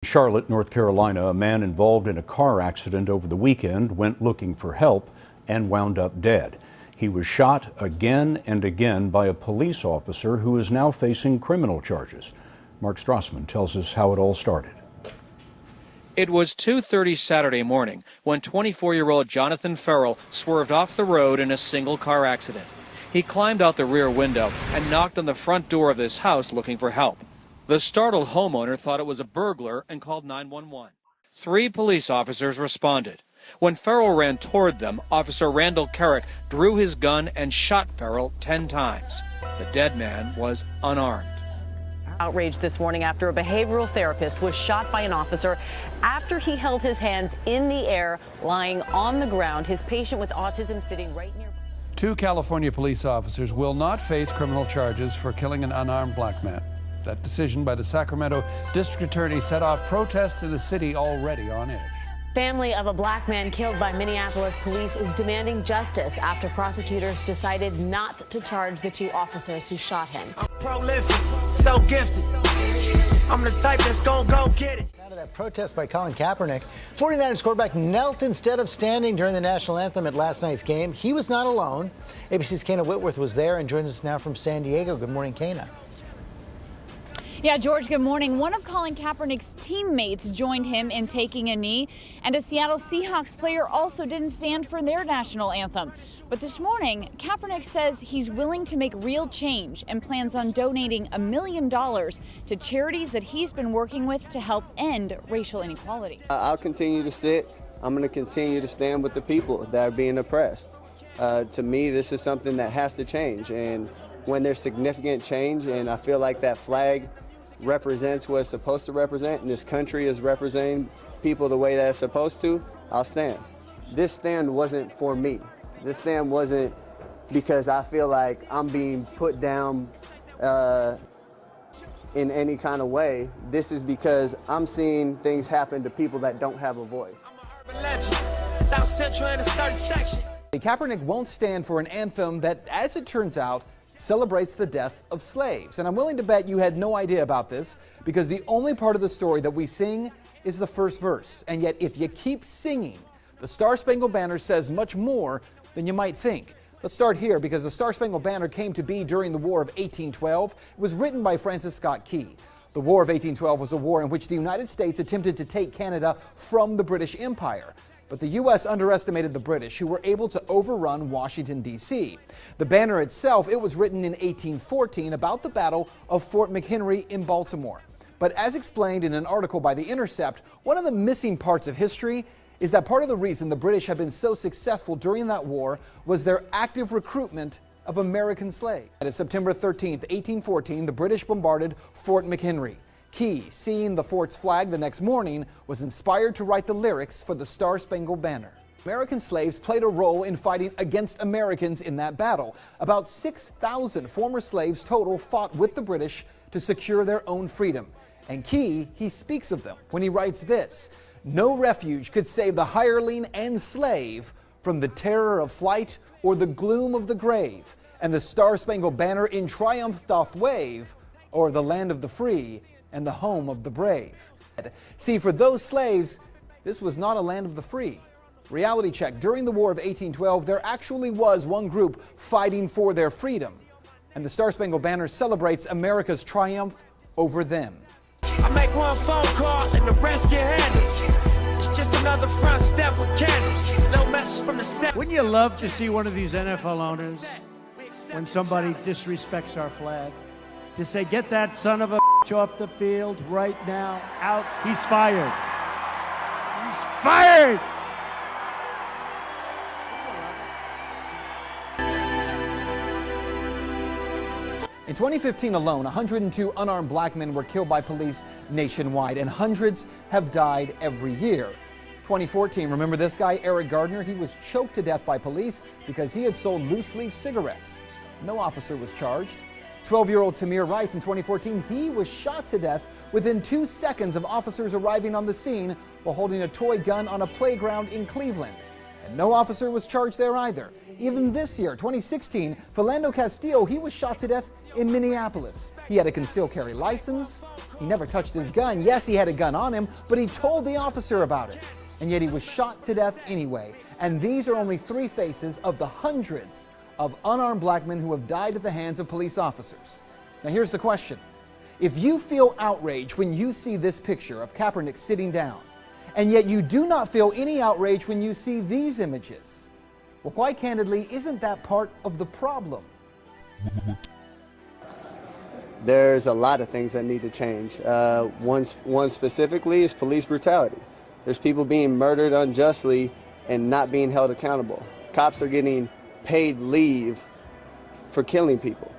Charlotte, North Carolina, a man involved in a car accident over the weekend went looking for help and wound up dead. He was shot again and again by a police officer who is now facing criminal charges. Mark Strassman tells us how it all started. It was 2:30 Saturday morning when 24-year-old Jonathan Farrell swerved off the road in a single car accident. He climbed out the rear window and knocked on the front door of this house looking for help. The startled homeowner thought it was a burglar and called 911. 3 police officers responded. When Farrell ran toward them, Officer Randall Carrick drew his gun and shot Farrell 10 times. The dead man was unarmed. Outrage this morning after a behavioral therapist was shot by an officer after he held his hands in the air, lying on the ground, his patient with autism sitting right nearby. 2 California police officers will not face criminal charges for killing an unarmed black man. That decision by the Sacramento District Attorney set off protests in the city already on edge. Family of a black man killed by Minneapolis police is demanding justice after prosecutors decided not to charge the 2 officers who shot him. I'm prolific, so gifted. I'm the type that's gonna go get it. Out of that protest by Colin Kaepernick, 49ers quarterback knelt instead of standing during the national anthem at last night's game. He was not alone. ABC's Kana Whitworth was there and joins us now from San Diego. Good morning, Kana. Yeah, George, good morning. One of Colin Kaepernick's teammates joined him in taking a knee, and a Seattle Seahawks player also didn't stand for their national anthem. But this morning, Kaepernick says he's willing to make real change and plans on donating $1 million to charities that he's been working with to help end racial inequality. I'll continue to sit. I'm going to continue to stand with the people that are being oppressed. To me, this is something that has to change. And when there's significant change, and I feel like that flag represents what it's supposed to represent, and this country is representing people the way that it's supposed to, I'll stand. This stand wasn't for me. This stand wasn't because I feel like I'm being put down in any kind of way. This is because I'm seeing things happen to people that don't have a voice. South Central in a certain section. Kaepernick won't stand for an anthem that, as it turns out, celebrates the death of slaves. And I'm willing to bet you had no idea about this, because the only part of the story that we sing is the first verse. And yet, if you keep singing, the Star-Spangled Banner says much more than you might think. Let's start here, because the Star-Spangled Banner came to be during the War of 1812. It was written by Francis Scott Key. The War of 1812 was a war in which the United States attempted to take Canada from the British Empire. But the U.S. underestimated the British, who were able to overrun Washington, D.C. The banner itself, it was written in 1814 about the Battle of Fort McHenry in Baltimore. But as explained in an article by The Intercept, one of the missing parts of history is that part of the reason the British have been so successful during that war was their active recruitment of American slaves. On September 13, 1814, the British bombarded Fort McHenry. Key, seeing the fort's flag the next morning, was inspired to write the lyrics for the Star-Spangled Banner. American slaves played a role in fighting against Americans in that battle. About 6,000 former slaves total fought with the British to secure their own freedom. And Key, he speaks of them when he writes this: "No refuge could save the hireling and slave from the terror of flight or the gloom of the grave. And the Star-Spangled Banner in triumph doth wave o'er the land of the free and the home of the brave." See, for those slaves, this was not a land of the free. Reality check. During the War of 1812, there actually was one group fighting for their freedom. And the Star-Spangled Banner celebrates America's triumph over them. I make one phone call and the rest get handled. It's just another front step with candles. No message from the set. Wouldn't you love to see one of these NFL owners, when somebody disrespects our flag, to say, "Get that son of a bitch off the field right now, out, he's fired. He's fired!" In 2015 alone, 102 unarmed black men were killed by police nationwide, and hundreds have died every year. 2014, remember this guy, Eric Gardner? He was choked to death by police because he had sold loose-leaf cigarettes. No officer was charged. 12-year-old Tamir writes in 2014, he was shot to death within 2 seconds of officers arriving on the scene while holding a toy gun on a playground in Cleveland. And no officer was charged there either. Even this year, 2016, Philando Castillo, he was shot to death in Minneapolis. He had a concealed carry license. He never touched his gun. Yes, he had a gun on him, but he told the officer about it. And yet he was shot to death anyway. And these are only 3 faces of the hundreds of unarmed black men who have died at the hands of police officers. Now here's the question. If you feel outrage when you see this picture of Kaepernick sitting down, and yet you do not feel any outrage when you see these images, well, quite candidly, isn't that part of the problem? There's a lot of things that need to change. One specifically is police brutality. There's people being murdered unjustly and not being held accountable. Cops are getting paid leave for killing people.